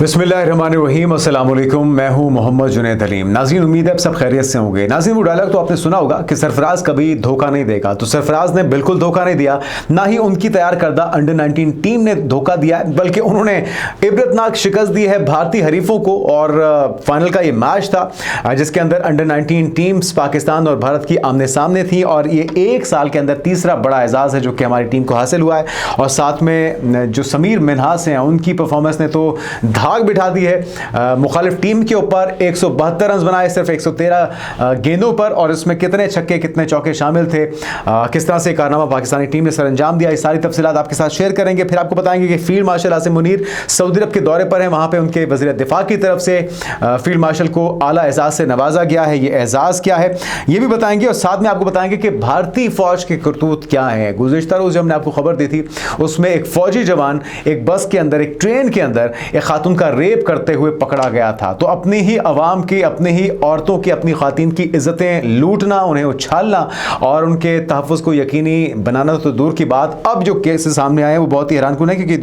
बिस्मिल्लाहिर्रहमानिर्रहीम, अस्सलाम वालेकुम। मैं हूं मोहम्मद जुनैद हलीम। नाज़रीन, उम्मीद है आप सब खैरियत से होंगे। नाज़रीन, वो डायलॉग तो आपने सुना होगा कि सरफराज कभी धोखा नहीं देगा। तो सरफराज ने बिल्कुल धोखा नहीं दिया, ना ही उनकी तैयार करदा अंडर 19 टीम ने धोखा दिया है, बल्कि उन्होंने इबरतनाक शिकस्त दी है भारतीय हरीफों को। और फाइनल का ये मैच था जिसके अंदर अंडर 19 टीम्स पाकिस्तान और भारत की आमने सामने थी, और ये एक साल के अंदर तीसरा बड़ा एजाज़ है जो कि हमारी टीम को हासिल हुआ है। और साथ में जो समीर मिन्हास हैं, उनकी परफॉर्मेंस ने तो धाक बिठा दी है मुखालिफ टीम के ऊपर। 172 रन बनाए सिर्फ 113 गेंदों पर, और इसमें कितने छक्के कितने चौके शामिल थे, किस तरह से कारनामा पाकिस्तानी टीम ने सरअंजाम दिया, ये सारी तफसीलात आपके साथ शेयर करेंगे। फिर आपको बताएंगे कि फील्ड मार्शल आसिम मुनीर सऊदी अरब के दौरे पर हैं, वहां पे उनके वज़ीर दिफा की तरफ से फील्ड मार्शल को आला एजाज से नवाजा गया है। ये एजाज क्या है ये भी बताएंगे, और साथ में आपको बताएंगे कि भारतीय फौज के करतूत क्या है। गुज़िश्ता रोज हमने आपको खबर दी थी, उसमें एक फौजी जवान एक बस के अंदर, एक ट्रेन के अंदर एक खातून का रेप करते हुए पकड़ा गया था। तो अपनी ही अवाम की, अपनी ही औरतों की, अपनी खातिन की इज्जतें लूटना, उन्हें उछालना और उनके तहफ़्फ़ुज़ को यकीनी बनाना तो दूर की बात, अब जो केस सामने आए वो बहुत ही हैरानकुन है, क्योंकि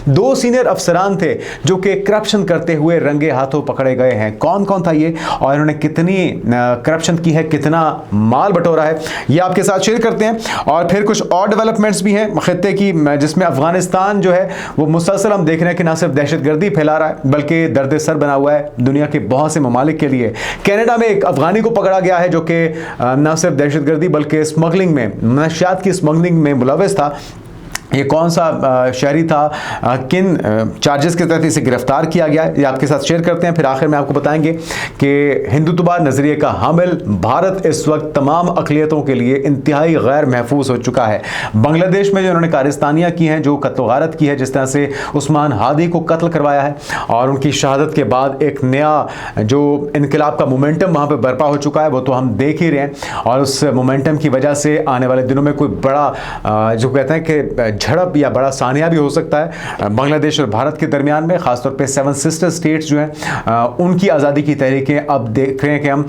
दो सीनियर अफसरान थे जो कि करप्शन करते हुए रंगे हाथों पकड़े गए हैं। कौन कौन था ये, और इन्होंने कितनी करप्शन की है, कितना माल बटोरा है, ये आपके साथ शेयर करते हैं। और फिर कुछ और डेवलपमेंट्स भी हैं खित्ते की, जिसमें अफगानिस्तान जो है वो मुसलसल हम देख रहे हैं कि ना सिर्फ दहशतगर्दी फैला रहा है बल्कि दर्द सर बना हुआ है दुनिया के बहुत से ममालिक के लिए। कनाडा में एक अफगानी को पकड़ा गया है जो कि न सिर्फ दहशतगर्दी बल्कि स्मगलिंग में, नशियात की स्मगलिंग में मुलव्वस था। ये कौन सा शहरी था, किन चार्जेस के तहत इसे गिरफ्तार किया गया है, ये आपके साथ शेयर करते हैं। फिर आखिर में आपको बताएंगे कि हिंदुत्ववाद नज़रिए का हामिल भारत इस वक्त तमाम अक़लियतों के लिए इंतहाई गैर महफूज हो चुका है। बांग्लादेश में जो उन्होंने कारिस्तानियाँ की हैं, जो कत्ल गारत की है, जिस तरह से उस्मान हादी को कत्ल करवाया है, और उनकी शहादत के बाद एक नया जो इनकलाब का मोमेंटम वहाँ पर बर्पा हो चुका है, वो तो हम देख ही रहे हैं। और उस मोमेंटम की वजह से आने वाले दिनों में कोई बड़ा जो कहते हैं कि झड़प या बड़ा सानिया भी हो सकता है बांग्लादेश और भारत के दरमियान में। खासतौर पे 7 सिस्टर स्टेट्स जो हैं उनकी आज़ादी की तहरीकें अब देख रहे हैं कि हम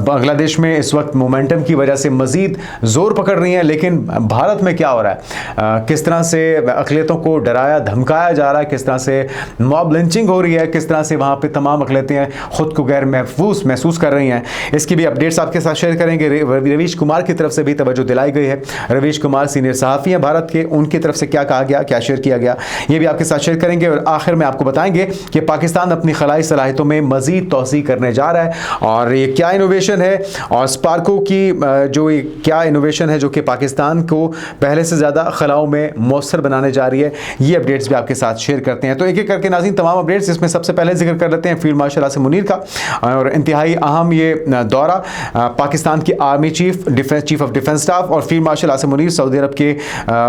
बांग्लादेश में इस वक्त मोमेंटम की वजह से मज़ीद ज़ोर पकड़ रही हैं, लेकिन भारत में क्या हो रहा है, किस तरह से अक़लियतों को डराया धमकाया जा रहा है, किस तरह से मॉब लिंचिंग हो रही है, किस तरह से वहाँ पर तमाम अक़लियतें ख़ुद को गैर महसूस कर रही हैं, इसकी भी अपडेट्स आपके साथ शेयर करेंगे। रवीश कुमार की तरफ से भी तवज्जो दिलाई गई है। रवीश कुमार सीनियर सहाफ़ी हैं भारत के, उनकी तरफ से क्या कहा गया, क्या शेयर किया गया, ये भी आपके साथ शेयर करेंगे। और आखिर में आपको बताएंगे कि पाकिस्तान अपनी खलाई सलाहियतों में मजीद तोसी करने जा रहा है, और ये क्या इनोवेशन है, और स्पार्को की जो क्या इनोवेशन है जो कि पाकिस्तान को पहले से ज़्यादा खलाओं में मौसर बनाने जा रही है, ये अपडेट्स भी आपके साथ शेयर करते हैं। तो एक एक करके नाज़रीन तमाम अपडेट्स, इसमें सबसे पहले जिक्र कर लेते हैं फील्ड मार्शल आसिम मुनीर का, और इंतहाई अहम ये दौरा पाकिस्तान की army chief of defence staff और फील्ड मार्शल आसिम मुनीर सऊदी अरब के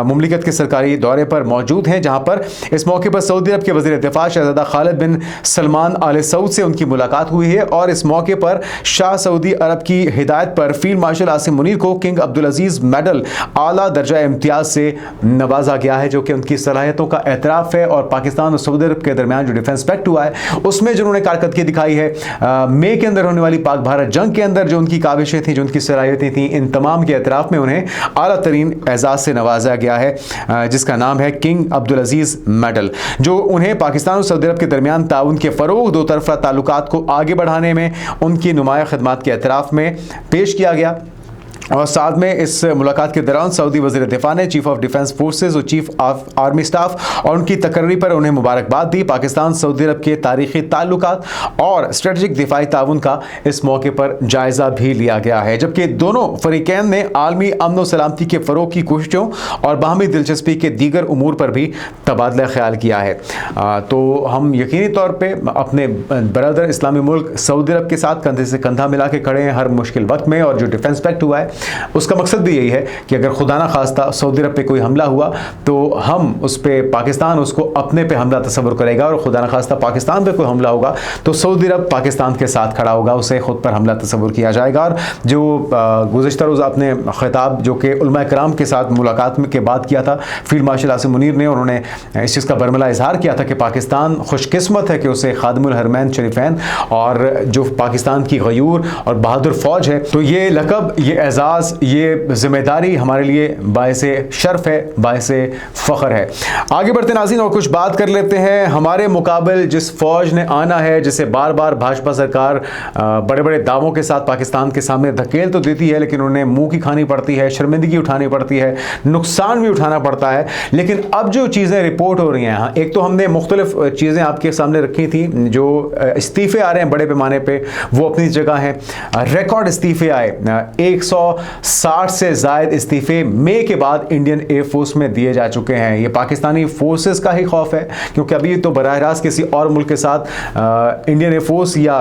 मुमलिकत के सरकारी दौरे पर मौजूद हैं, जहां पर इस मौके पर सऊदी अरब के वज़ीर दिफा शहज़ादा खालिद बिन सलमान आले सऊद से उनकी मुलाकात हुई है। और इस मौके पर शाह सऊदी अरब की हिदायत पर फील्ड मार्शल आसिम मुनीर को किंग अब्दुल अजीज़ मेडल आला दर्जा इम्तियाज़ से नवाजा गया है, जो कि उनकी सलाहियतों का एतराफ़ है। और पाकिस्तान और सऊदी अरब के दरमियान जो डिफेंस पैक्ट हुआ है उसमें जो उन्होंने कारकर्दगी दिखाई है, मई के अंदर होने वाली पाक भारत जंग के अंदर जो उनकी काविशें थी, जो उनकी सलाहियतें थी, इन तमाम के एतराफ़ में उन्हें आला तरीन एजाज़ से नवाजा गया है, जिसका नाम है किंग अब्दुल अजीज़ मेडल, जो उन्हें पाकिस्तान और सऊदी अरब के दरमियान ताउन के फ़रोग़, दो तरफ़ा ताल्लुकात को आगे बढ़ाने में उनकी नुमाया खिदमात के एतराफ़ में पेश किया गया। और साथ में इस मुलाकात के दौरान सऊदी वज़ीर दिफा ने चीफ ऑफ डिफेंस फोर्सेस और चीफ ऑफ आर्मी स्टाफ और उनकी तकर्री पर उन्हें मुबारकबाद दी। पाकिस्तान सऊदी अरब के तारीख़ी ताल्लुकात और स्ट्रेटजिक दिफाई ताउन का इस मौके पर जायज़ा भी लिया गया है, जबकि दोनों फ़रीक़ैन ने आलमी अमन व सलामती के फ़रोग़ की कोशिशों और बाहमी दिलचस्पी के दीगर उमूर पर भी तबादला ख्याल किया है। तो हम यकीनी तौर पर अपने बरदर इस्लामी मुल्क सऊदी अरब के साथ कंधे से कंधा मिला के खड़े हैं हर मुश्किल वक्त में। और जो डिफेंस पैक्ट हुआ है उसका मकसद भी यही है कि अगर खुदा ना खास्ता सऊदी अरब पे कोई हमला हुआ तो हम उस पे, पाकिस्तान उसको अपने पे हमला तस्वर करेगा, और खुदा ना खास्ता पाकिस्तान पे कोई हमला होगा तो सऊदी अरब पाकिस्तान के साथ खड़ा होगा, उसे खुद पर हमला तस्वर किया जाएगा। और जो गुज़िश्ता रोज़ अपने खिताब जो कि उलमा कराम के साथ मुलाकात के बाद किया था फील्ड मार्शल आसिम मुनीर ने, उन्होंने इस चीज़ का बरमला इजहार किया था कि पाकिस्तान खुशकिस्मत है कि उसे खादिमुल हरमैन शरीफैन और जो पाकिस्तान की गयूर और बहादुर फ़ौज है, तो ये लक़ब, ये एजाज़ लिहाज ये जिम्मेदारी हमारे लिए बायसे शर्फ है, बायसे फ़ख्र है। आगे बढ़ते नाज़रीन और कुछ बात कर लेते हैं। हमारे मुकाबले जिस फ़ौज ने आना है, जिसे बार बार भाजपा सरकार बड़े बड़े दावों के साथ पाकिस्तान के सामने धकेल तो देती है, लेकिन उन्हें मुंह की खानी पड़ती है, शर्मिंदगी उठानी पड़ती है, नुकसान भी उठाना पड़ता है। लेकिन अब जो चीज़ें रिपोर्ट हो रही हैं, हाँ, एक तो हमने मुख्तलिफ चीज़ें आपके सामने रखी थी, जो इस्तीफ़े आ रहे हैं बड़े पैमाने पे, वो अपनी जगह हैं। रिकॉर्ड इस्तीफ़े आए, 160 से ज़ायद इस्तीफ़े मई के बाद इंडियन एयरफोर्स में दिए जा चुके हैं। ये पाकिस्तानी फोर्सेस का ही खौफ है, क्योंकि अभी तो बराह रास्त किसी और मुल्क के साथ इंडियन एयरफोर्स या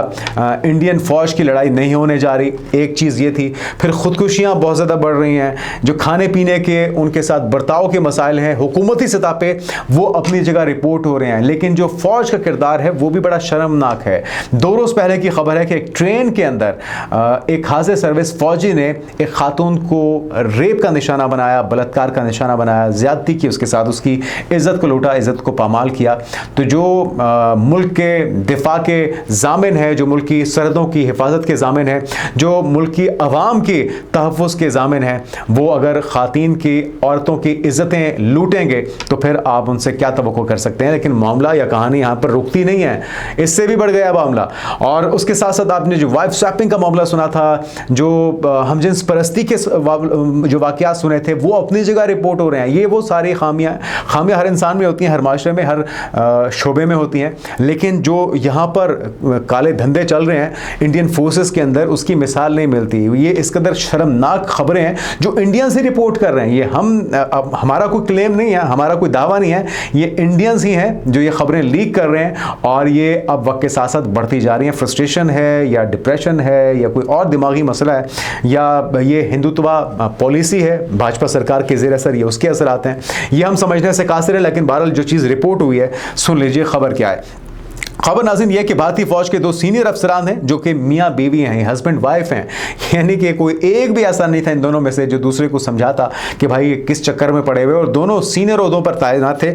इंडियन फ़ौज की लड़ाई नहीं होने जा रही। एक चीज़ ये थी। फिर ख़ुदकुशियाँ बहुत ज़्यादा बढ़ रही हैं, जो खाने पीने के उनके साथ बर्ताव के मसाइल हैं हुकूमती सतह पे, वो अपनी जगह रिपोर्ट हो रहे हैं। लेकिन जो फ़ौज का किरदार है वो भी बड़ा शर्मनाक है। 2 रोज़ पहले की खबर है कि एक ट्रेन के अंदर एक हाज़िर सर्विस फ़ौजी ने एक खातून को रेप का निशाना बनाया, बलात्कार का निशाना बनाया, ज़्यादती की उसके साथ, उसकी इज़्ज़त को लूटा, इज़्ज़त को पामाल किया। तो जो मुल्क के दिफा के ज़ामिन है, जो मुल्क की सरहदों की हिफाजत के ज़ामिन है, जो मुल्क की अवाम की तहफ़्फ़ुज़ के ज़ामिन है, वो अगर ख़ातीन की, औरतों की इज़्ज़तें लूटेंगे तो फिर आप उनसे क्या तवक्को कर सकते हैं। लेकिन मामला या कहानी यहाँ पर रुकती नहीं है, इससे भी बढ़ गया मामला। और उसके साथ साथ आपने जो वाइफ स्वैपिंग का मामला सुना था, जो हमजिन्स परस्ती के जो वाक़यात सुने थे, वो अपनी जगह रिपोर्ट हो रहे हैं। ये वो सारी खामियाँ हर इंसान में होती हैं, हर माशरे में, हर शोबे में होती हैं। लेकिन जो यहाँ पर काले धंधे चल रहे हैं इंडियन फोर्सेस के अंदर, उसकी मिसाल नहीं मिलती। ये इस कदर शर्मनाक खबरें हैं जो इंडियंस ही रिपोर्ट कर रहे हैं। ये हमारा कोई क्लेम नहीं है, हमारा कोई दावा नहीं है, ये इंडियंस ही हैं जो ये खबरें लीक कर रहे हैं। और ये अब वक्त के साथ साथ बढ़ती जा रही हैं। फ्रस्ट्रेशन है या डिप्रेशन है या कोई और दिमागी मसला है या ये हिंदुत्वा पॉलिसी है भाजपा सरकार के ज़ेर असर, ये उसके असर आते हैं, ये हम समझने से कासिर है। लेकिन बहरहाल जो चीज़ रिपोर्ट हुई है, सुन लीजिए खबर क्या है। खबर नाज़रीन यह कि भारतीय फौज के 2 सीनियर अफसरान हैं जो कि मियाँ बीवी हैं, हस्बैंड वाइफ हैं। यानी कि कोई एक भी ऐसा नहीं था इन दोनों में से जो दूसरे को समझाता कि भाई ये किस चक्कर में पड़े हुए, और दोनों सीनियर ओहदों पर तैनात थे,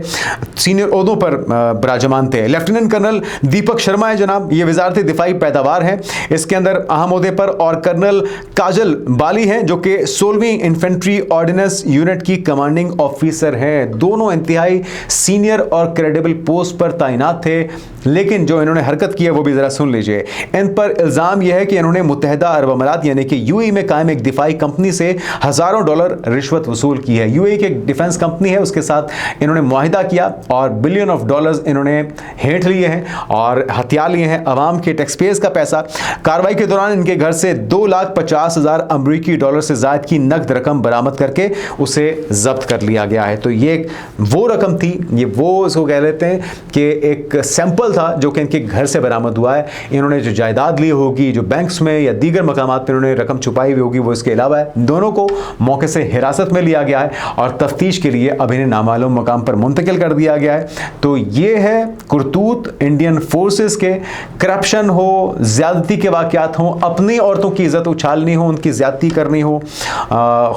सीनियर ओहदों पर विराजमान थे। लेफ्टिनेंट कर्नल दीपक शर्मा है जनाब, ये वजारत दिफाई पैदावार हैं, इसके अंदर अहम ओहदे पर। और कर्नल काजल बाली हैं जो कि 16वीं इन्फेंट्री ऑर्डिनेंस यूनिट की कमांडिंग ऑफिसर हैं। दोनों इंतहाई सीनियर और क्रेडिबल पोस्ट पर तैनात थे। लेकिन जो इन्होंने हरकत की है वो भी ज़रा सुन लीजिए। इन पर इल्ज़ाम यह है कि इन्होंने मुत्तहिदा अरब अमारात यानी कि यूएई में कायम एक दिफाई कंपनी से हज़ारों डॉलर रिश्वत वसूल की है। यूएई की एक डिफेंस कंपनी है, उसके साथ इन्होंने मुआहिदा किया और बिलियन ऑफ डॉलर्स इन्होंने हेठ लिए हैं और हथियार लिए हैं, अवाम के टैक्स पेयर्स का पैसा। कार्रवाई के दौरान इनके घर से 2,50,000 अमरीकी डॉलर से ज़ायद की नकद रकम बरामद करके उसे जब्त कर लिया गया है। तो ये वो रकम थी, ये वो इसको कह लेते हैं कि एक सैंपल था जो कि इनके घर से बरामद हुआ है। इन्होंने जो जायदाद ली होगी, जो बैंक्स में या दीगर मकामात पर इन्होंने रकम छुपाई हुई होगी, वो इसके अलावा है। दोनों को मौके से हिरासत में लिया गया है और तफ्तीश के लिए अब इन्हें नामालूम मकाम पर मुंतकिल कर दिया गया है। तो ये है कुरतूत इंडियन फोर्सेस के। करप्शन हो, ज्यादती के वाकयात हों, अपनी औरतों की इज्जत उछालनी हो, उनकी ज्यादती करनी हो,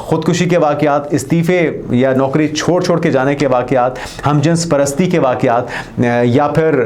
खुदकुशी के वाकयात, इस्तीफे या नौकरी छोड़ के जाने के वाकयात, हमजिन्स परस्ती के वाकयात, या फिर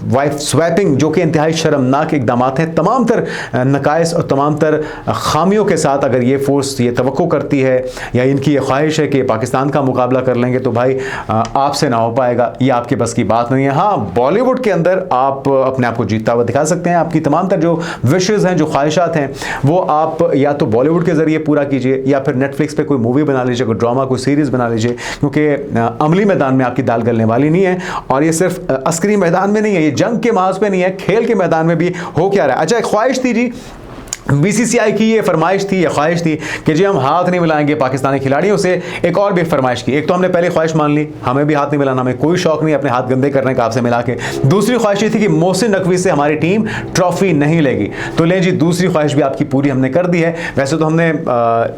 वाइफ स्वैपिंग जो कि इंतहाई शर्मनाक इकदामात हैं। तमाम तर नकाइस और तमाम तर खामियों के साथ अगर ये फोर्स ये तवक्को करती है या इनकी ये ख्वाहिश है कि पाकिस्तान का मुकाबला कर लेंगे, तो भाई आपसे ना हो पाएगा, ये आपके बस की बात नहीं है। हाँ, बॉलीवुड के अंदर आप अपने आप को जीतता हुआ दिखा सकते हैं। आपकी तमाम तर जो विशेज़ हैं, जो ख्वाहिशात हैं, वो आप या तो बॉलीवुड के ज़रिए पूरा कीजिए या फिर नेटफ्लिक्स पे कोई मूवी बना लीजिए, कोई ड्रामा, कोई सीरीज़ बना लीजिए, क्योंकि अमली मैदान में आपकी दाल गलने वाली नहीं है। और ये सिर्फ अस्करी मैदान में नहीं है, ये जंग के महाज पे नहीं है, खेल के मैदान में भी हो क्या रहा है। अच्छा, एक ख्वाहिश थी जी, बीसीसीआई की ये फरमाइश थी, ये ख्वाहिश थी कि जी हम हाथ नहीं मिलाएंगे पाकिस्तानी खिलाड़ियों से। एक और भी फरमाइश की, एक तो हमने पहले ख्वाहिश मान ली, हमें भी हाथ नहीं मिलाना, हमें कोई शौक नहीं अपने हाथ गंदे करने का आपसे मिला के। दूसरी ख्वाहिश ये थी कि मोहसिन नकवी से हमारी टीम ट्रॉफी नहीं लेगी। तो ले जी, दूसरी ख्वाहिश भी आपकी पूरी हमने कर दी है। वैसे तो हमने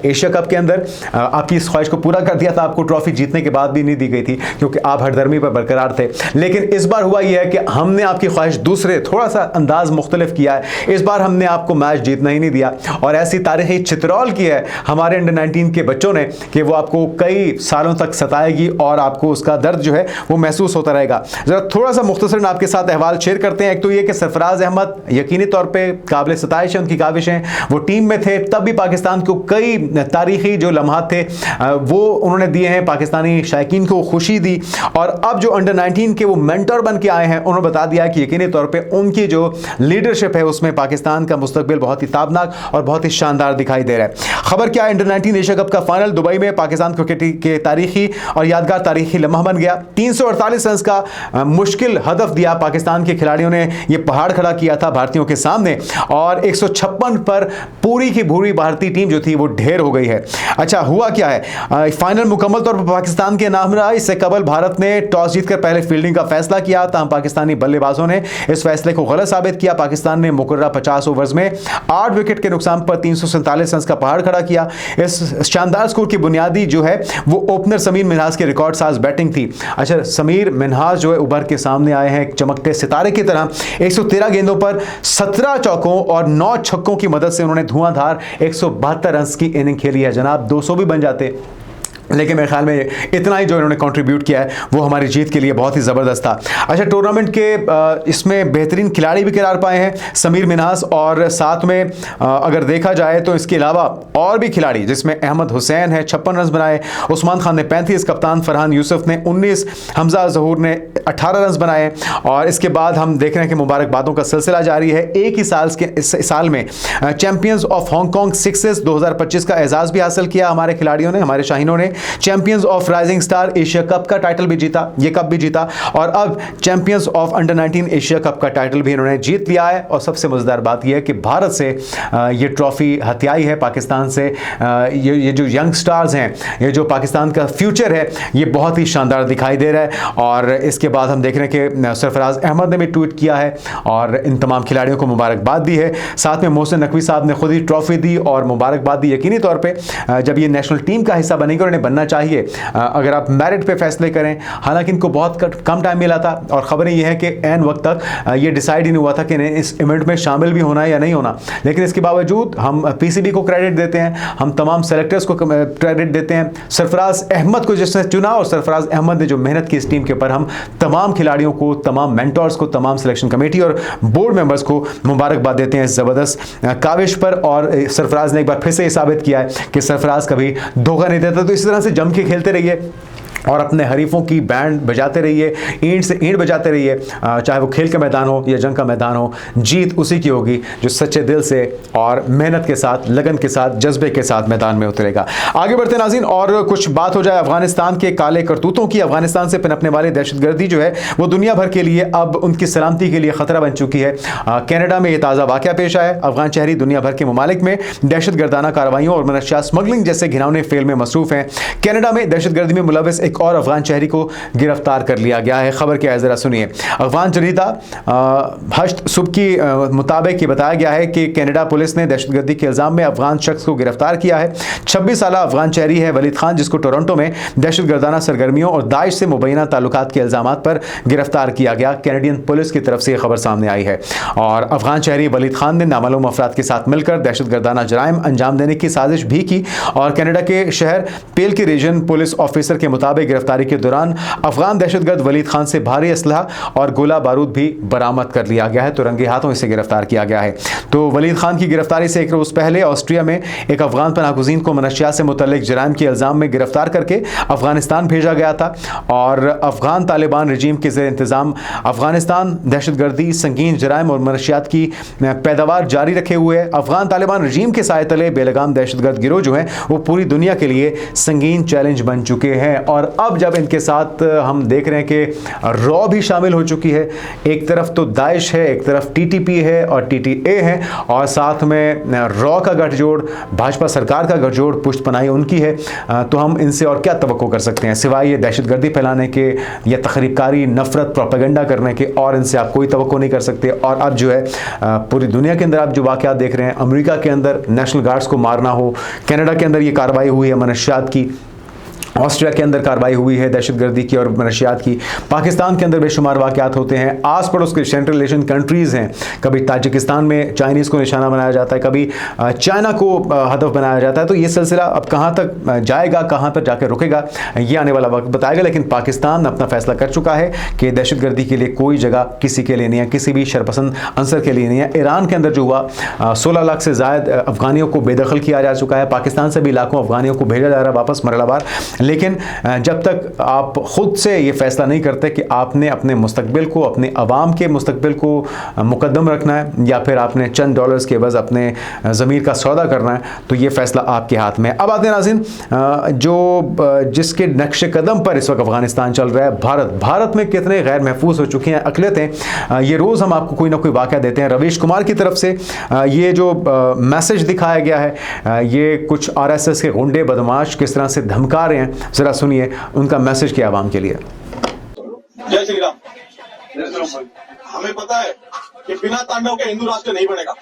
एशिया कप के अंदर आपकी इस ख्वाहिश को पूरा कर दिया था, आपको ट्रॉफी जीतने के बाद भी नहीं दी गई थी क्योंकि आप हरदर्मी पर बरकरार थे। लेकिन इस बार हुआ यह है कि हमने आपकी ख्वाहिश दूसरे थोड़ा सा अंदाज मुख्तलिफ किया है। इस बार हमने आपको मैच जीतना ही नहीं दिया। और ऐसी तारीखी चित्रौल की है हमारे अंडर 19 के बच्चों ने कि वो आपको कई सालों तक सताएगी और आपको उसका दर्द जो है वो महसूस होता रहेगा। जरा थोड़ा सा मुख्तसरन आपके साथ अहवाल शेयर करते हैं। एक तो ये कि सरफराज अहमद यकीनी तौर पे काबिल सताइश है, उनकी काविशें, वो टीम में थे तब भी पाकिस्तान को कई तारीखी जो लम्हात थे वो उन्होंने दिए हैं, पाकिस्तानी शायकीन को खुशी दी। और अब जो अंडर 19 के वो मेंटर बन के आए हैं, उन्होंने बता दिया कि यकीनी तौर पे उनकी जो लीडरशिप है उसमें पाकिस्तान का मुस्तकबिल बहुत ही ताबनाक और बहुत ही शानदार दिखाई दे रहा है। खबर क्या है, अंडर 19 एशिया कप का फाइनल दुबई में पाकिस्तान क्रिकेट के तारीखी और यादगार तारीखी लम्हा बन गया। 348 रन का मुश्किल हदफ दिया पाकिस्तान के खिलाड़ियों ने, ये पहाड़ खड़ा किया था भारतीयों के सामने और 156 पर पूरी की पूरी भारतीय टीम जो थी वो ढेर हो गई है। अच्छा हुआ क्या है, फाइनल मुकम्मल तौर पर पाकिस्तान के नाम रहा। इससे कबल भारत ने टॉस जीतकर पहले फील्डिंग का फैसला किया, तमाम पाकिस्तानी बल्लेबाजों ने इस फैसले को गलत साबित किया। पाकिस्तान ने मुकर्रर 50 ओवर्स में 8 विकेट के नुकसान पर 347 रन का पहाड़ खड़ा किया। इस शानदार स्कोर की बुनियादी जो है वो ओपनर समीर मिन्हाज के रिकॉर्ड साज बैटिंग थी। अच्छा, समीर मिन्हाज जो है उभर के सामने आए हैं चमकते सितारे की तरह। 113 गेंदों पर 17 चौकों और 9 छक्कों की मदद से उन्होंने धुआंधार 172 रन की इनिंग खेली है। जनाब 200 भी बन जाते, लेकिन मेरे ख्याल में इतना ही जो इन्होंने कंट्रीब्यूट किया है वो हमारी जीत के लिए बहुत ही ज़बरदस्त था। अच्छा, टूर्नामेंट के इसमें बेहतरीन खिलाड़ी भी करार पाए हैं समीर मिन्हाज, और साथ में अगर देखा जाए तो इसके अलावा और भी खिलाड़ी जिसमें अहमद हुसैन है 56 रन बनाए, उस्मान खान ने 35, कप्तान फरहान यूसुफ ने 19, हमजा जहूर ने 18 रन बनाए। और इसके बाद हम देख रहे हैं कि मुबारकबादों का सिलसिला जारी है। एक ही साल में चैंपियंस ऑफ हांगकॉन्ग सिक्सेस 2025 का एजाज़ भी हासिल किया हमारे खिलाड़ियों ने, हमारे शाहीनों ने। Champions of rising star Asia cup का टाइटल भी जीता, ये कप भी जीता, और अब champions of under 19 Asia cup का टाइटल भी इन्होंने जीत लिया है। और सबसे मजेदार बात यह है कि भारत से ये ट्रॉफी हथियाई है, पाकिस्तान से ये जो यंग स्टार्स हैं, ये जो पाकिस्तान का फ्यूचर है, ये बहुत ही शानदार दिखाई दे रहा है। और इसके बाद हम देख रहे हैं कि सरफराज अहमद ने भी ट्वीट किया है और इन तमाम खिलाड़ियों को मुबारकबाद दी है। साथ में मोहसिन नकवी साहब ने खुद ही ट्रॉफी दी और मुबारकबाद दी। यकीनी तौर पर जब ये नेशनल टीम का हिस्सा बनेंगे उन्हें बनना चाहिए अगर आप मेरिट पे फैसले करें। हालांकि इनको बहुत कम टाइम मिला था और खबरें ये हैं कि एन वक्त तक ये डिसाइड ही नहीं हुआ था कि इस इवेंट में शामिल भी होना है या नहीं होना। लेकिन इसके बावजूद हम पीसीबी को क्रेडिट देते हैं, हम तमाम सेलेक्टर्स को क्रेडिट देते हैं, सरफराज अहमद को जिसने चुना और सरफराज अहमद ने जो मेहनत की इस टीम के ऊपर, हम तमाम खिलाड़ियों को, तमाम मेंटर्स को, तमाम सिलेक्शन कमेटी और बोर्ड मेंबर्स को मुबारकबाद देते हैं इस ज़बरदस्त काविश पर। और सरफराज ने एक बार फिर से ये साबित किया है कि सरफराज कभी धोखा नहीं देता। तो इसी तरह से जम के खेलते रहिए और अपने हरीफों की बैंड बजाते रहिए, ईंट से ईंट बजाते रहिए, चाहे वो खेल का मैदान हो या जंग का मैदान हो। जीत उसी की होगी जो सच्चे दिल से और मेहनत के साथ, लगन के साथ, जज्बे के साथ मैदान में उतरेगा। आगे बढ़ते नाज़रीन, और कुछ बात हो जाए अफगानिस्तान के काले करतूतों की। अफगानिस्तान से पनपने वाली दहशतगर्दी जो है वो दुनिया भर के लिए अब उनकी सलामती के लिए खतरा बन चुकी है। कनाडा में ये ताज़ा वाक़या पेश आया। अफगान शहरी दुनिया भर के ममालिक में दहशतगर्दाना कार्रवाइयों और मनशियात स्मगलिंग जैसे घिनौने फेल में मसरूफ़ हैं। कनाडा में दहशतगर्दी में मुलविस एक और अफगान शहरी को गिरफ्तार कर लिया गया है। खबर क्या है जरा सुनिए। अफगान जरीदा हश्त सुबह की मुताबिक ये बताया गया है कि कनाडा पुलिस ने दहशतगर्दी के इल्जाम में अफगान शख्स को गिरफ्तार किया है। 26 साल अफगान शहरी है वलीद खान, जिसको टोरंटो में दहशतगर्दाना सरगर्मियों और दाइश से मुबैना ताल्लुकात के इल्जाम पर गिरफ्तार किया गया। कैनेडियन पुलिस की तरफ से यह खबर सामने आई है। और अफगान शहरी वलीद खान ने नामालूम अफराद के साथ मिलकर दहशतगर्दाना जराइम अंजाम देने की साजिश भी की। और कनाडा के शहर पेल के रीजन पुलिस ऑफिसर के मुताबिक गिरफ्तारी के दौरान अफगान दहशतगर्द वलीद खान से भारी असलहा और गोला बारूद भी बरामद कर लिया गया है। तो रंगे हाथों इसे गिरफ्तार किया गया है। तो वलीद खान की गिरफ्तारी से एक रोज पहले ऑस्ट्रिया में एक अफगान पनाहगुज़ीन को मनशियात से मुतल्लिक जराइम के इल्जाम में गिरफ्तार करके अफगानिस्तान भेजा गया था। और अफगान तालिबान रजीम के ज़ेर इंतज़ाम अफगानिस्तान दहशतगर्दी, संगीन जराइम और मनशियात की पैदावार जारी रखे हुए है। अफगान तालिबान रजीम के साए तले बेलगाम दहशतगर्द गिरोह जो है वो पूरी दुनिया के लिए संगीन चैलेंज बन चुके हैं। और अब जब इनके साथ हम देख रहे हैं कि रॉ भी शामिल हो चुकी है। एक तरफ तो दाइश है, एक तरफ टीटीपी है और टीटीए है, और साथ में रॉ का गठजोड़, भाजपा सरकार का गठजोड़, पुष्टपनाही उनकी है। तो हम इनसे और क्या तवक्को कर सकते हैं सिवाय ये दहशतगर्दी फैलाने के या तखरीबकारी, नफरत, प्रोपेगेंडा करने के, और इनसे आप कोई तवक्को नहीं कर सकते। और अब जो है पूरी दुनिया के अंदर आप जो वाक़यात देख रहे हैं, अमेरिका के अंदर नेशनल गार्ड्स को मारना हो, कनाडा के अंदर ये कार्रवाई हुई है मनशियात की, ऑस्ट्रिया के अंदर कार्रवाई हुई है दहशतगर्दी की और मनशियात की। पाकिस्तान के अंदर बेशुमार वाक़यात होते हैं। आस पड़ोस के सेंट्रल एशियन कंट्रीज़ हैं, कभी ताजिकिस्तान में चाइनीज़ को निशाना बनाया जाता है, कभी चाइना को हदफ बनाया जाता है। तो ये सिलसिला अब कहाँ तक जाएगा, कहाँ पर जाकर रुकेगा, ये आने वाला वक्त बताएगा। लेकिन पाकिस्तान अपना फैसला कर चुका है कि दहशतगर्दी के लिए कोई जगह किसी के लिए नहीं है, किसी भी शरपसंद अंसर के लिए नहीं है। ईरान के अंदर जो हुआ 16 लाख से ज़ायद अफगानियों को बेदखल किया जा चुका है। पाकिस्तान से भी लाखों अफगानियों को भेजा जा रहा है वापस मरहलावार। लेकिन जब तक आप खुद से ये फैसला नहीं करते कि आपने अपने मुस्तकबिल को, अपने अवाम के मुस्तकबिल को मुकद्दम रखना है या फिर आपने चंद डॉलर्स के बस अपने ज़मीर का सौदा करना है, तो ये फैसला आपके हाथ में है। अब आते हैं नाज़रीन, जो जिसके नक्शे कदम पर इस वक्त अफगानिस्तान चल रहा है, भारत में कितने गैर महफूज हो चुकी हैं अक़लियतें, ये रोज़ हम आपको कोई ना कोई वाक़या देते हैं। रवीश कुमार की तरफ से ये जो मैसेज दिखाया गया है, ये कुछ RSS के गुंडे बदमाश किस तरह से धमका रहे हैं, ज़रा सुनिए उनका मैसेज क्या आवाम के लिए। जय श्री राम। हमें पता है कि बिना तांडव के हिंदू राष्ट्र नहीं बनेगा,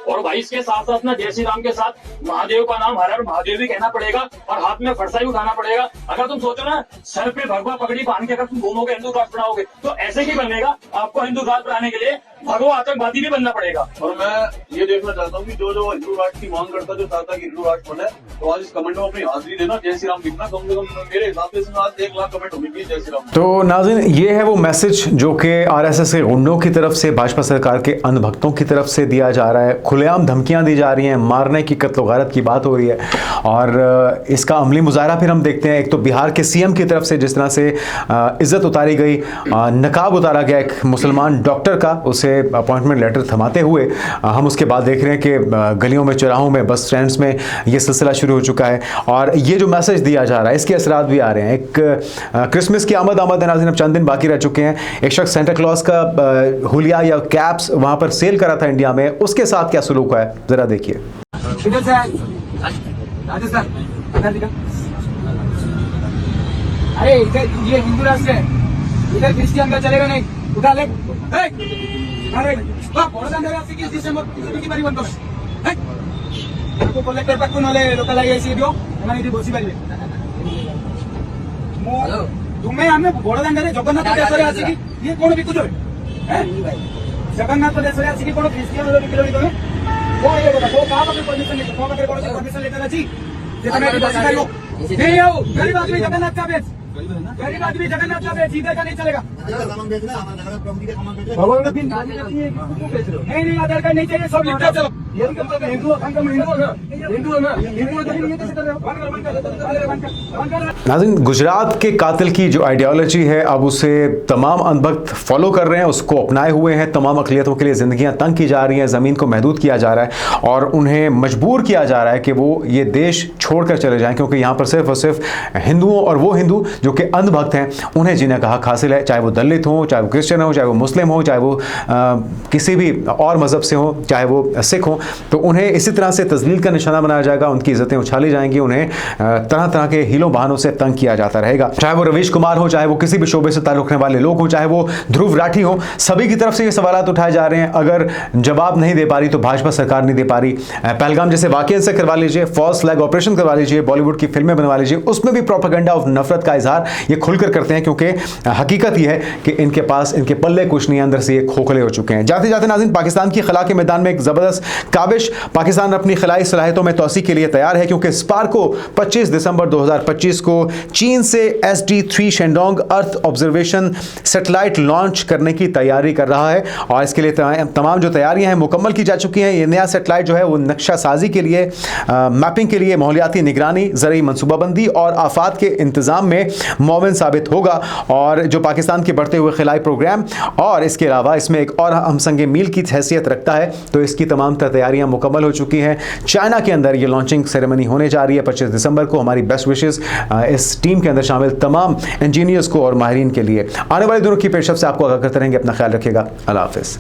और भाई इसके साथ साथ ना जय श्री राम के साथ महादेव का नाम हर हर महादेव भी कहना पड़ेगा और हाथ में फरसा भी उठाना पड़ेगा। अगर तुम सोचो ना सर पे भगवा पगड़ी बांध के अगर तुम घूमोगे हिंदू राष्ट्र बनाओगे तो ऐसे ही बनेगा। आपको हिंदू राष्ट्र बनाने के लिए भगवा आतंकवादी भी बनना पड़ेगा। और मैं ये देखना चाहता हूँ कि जो हिंदू राष्ट्र की मांग करता, जो चाहता है कि हिंदू राष्ट्र बने, तो आज इस कमेंट में अपनी हाजिरी देना, जय श्री राम लिखना। कम से कम मेरे हिसाब से इसमें आज 1 लाख कमेंट होनी चाहिए जय श्री राम। तो नाज़रीन, ये है वो मैसेज जो कि RSS के गुंडों की तरफ से, भाजपा सरकार के अंधभक्तों की तरफ से दिया जा रहा है। खुलेआम धमकियां दी जा रही हैं, मारने की, कत्ल गारत की बात हो रही है और इसका अमली मुजाहरा फिर हम देखते हैं। एक तो बिहार के CM की तरफ से जिस तरह से इज्जत उतारी गई, नकाब उतारा गया एक मुसलमान डॉक्टर का, उसे अपॉइंटमेंट लेटर थमाते हुए, हम उसके बाद देख रहे हैं कि गलियों में, चौराहों में, बस स्टैंड्स में ये सिलसिला शुरू हो चुका है। और ये जो मैसेज दिया जा रहा है इसके असरात भी आ रहे हैं। एक क्रिसमस की आमद है नाज़रीन, अब चंद दिन बाकी रह चुके हैं। एक शख्स सेंटा क्लॉज का हुलिया या कैप्स वहाँ पर सेल करा था इंडिया में, उसके साथ क्या सलूक है ज़रा देखिए। अरे ये हिंदू राष्ट्र है, इधर क्रिश्चियन का चलेगा नहीं। उठा ले, अरे कलेक्टर पाखु नले लोकल आईआईसी दियो एमाने एठी बसी पारिबे। तुमे आमे बड़दांडरे जगन्नाथ देशरे आसी कि ये कोन बिकुछ है जगन्नाथ देशरे आसी कि कोन क्रिश्चियन लो बिकलोनी तमे को ये बता को का पाके परमिशन ले, को पाके परमिशन लेकर अछि जे तमे एठी बसी पारिबो नहीं आओ। गरीब आदमी जगन्नाथ का बेच, गरीब आदमी जगन्नाथ का बेच, इधर का नहीं चलेगा। भगवान का दिन नहीं आधार कार्ड नहीं चाहिए, सब लिखा चलो। हिंदू नाज़रीन, गुजरात के कातिल की जो आइडियोलॉजी है अब उसे तमाम अंधभक्त फॉलो कर रहे हैं, उसको अपनाए हुए हैं। तमाम अक़लियतों के लिए ज़िंदगियां तंग की जा रही हैं, ज़मीन को महदूद किया जा रहा है और उन्हें मजबूर किया जा रहा है कि वो ये देश छोड़कर चले जाएं, क्योंकि यहाँ पर सिर्फ और सिर्फ हिंदुओं, और वो हिंदू जो कि अंधभक्त हैं, उन्हें जीने का हक हासिल है। चाहे वो दलित हो, चाहे वो क्रिश्चियन हो, चाहे वो मुस्लिम हो, चाहे वो किसी भी और मज़हब से हो, चाहे वो सिख हो, तो उन्हें इसी तरह से तज़लील का निशाना बनाया जाएगा, उनकी इज़्ज़तें उछाली जाएंगी, उन्हें तरह तरह के हीलों बहानों से तंग किया जाता रहेगा। चाहे वो रवीश कुमार हो, चाहे वो किसी भी शोबे से ताल्लुक़ रखने वाले लोग हो, चाहे वो ध्रुव राठी हो, सभी की तरफ से ये सवालात उठाए जा रहे हैं। अगर जवाब नहीं दे पा रही तो भाजपा सरकार नहीं दे पा रही। पहलगाम जैसे वाक़ये से करवा लीजिए, फॉल्स फ्लैग ऑपरेशन करवा लीजिए, बॉलीवुड की फिल्में बनवा लीजिए, उसमें भी प्रोपेगेंडा ऑफ नफरत का इजहार ये खुलकर करते हैं, क्योंकि हकीकत यह है कि इनके पास, इनके पल्ले कुछ नहीं, अंदर से ये खोखले हो चुके हैं। जाते जाते नाज़रीन, पाकिस्तान की खला के मैदान में एक ज़बरदस्त काबिश, पाकिस्तान अपनी खलाई सलाहियतों में तोसी के लिए तैयार है, क्योंकि स्पार्को 25 दिसंबर 2025 को चीन से SD3 Shandong earth observation satellite launch करने की तैयारी कर रहा है और इसके लिए तमाम जो तैयारियां हैं मुकम्मल की जा चुकी हैं। ये नया सैटेलाइट जो है वो नक्शा साजी के लिए, मैपिंग के लिए, माहौलियाती निगरानी, ज़रूरी मनसूबाबंदी और आफात के इंतज़ाम में मुआविन साबित होगा। और जो पाकिस्तान के बढ़ते हुए खिलाई प्रोग्राम और इसके अलावा इसमें एक और हमसंग मील की हैसियत रखता है, तो इसकी तमाम तैयारियां मुकम्मल हो चुकी हैं। चाइना के अंदर ये लॉन्चिंग सेरेमनी होने जा रही है 25 दिसंबर को। हमारी बेस्ट विशेस इस टीम के अंदर शामिल तमाम इंजीनियर्स को और माहिरीन के लिए। आने वाले दिनों की पेशरफ से आपको आगाह करते रहेंगे। अपना ख्याल रखिएगा। अल्लाह हाफ़िज़।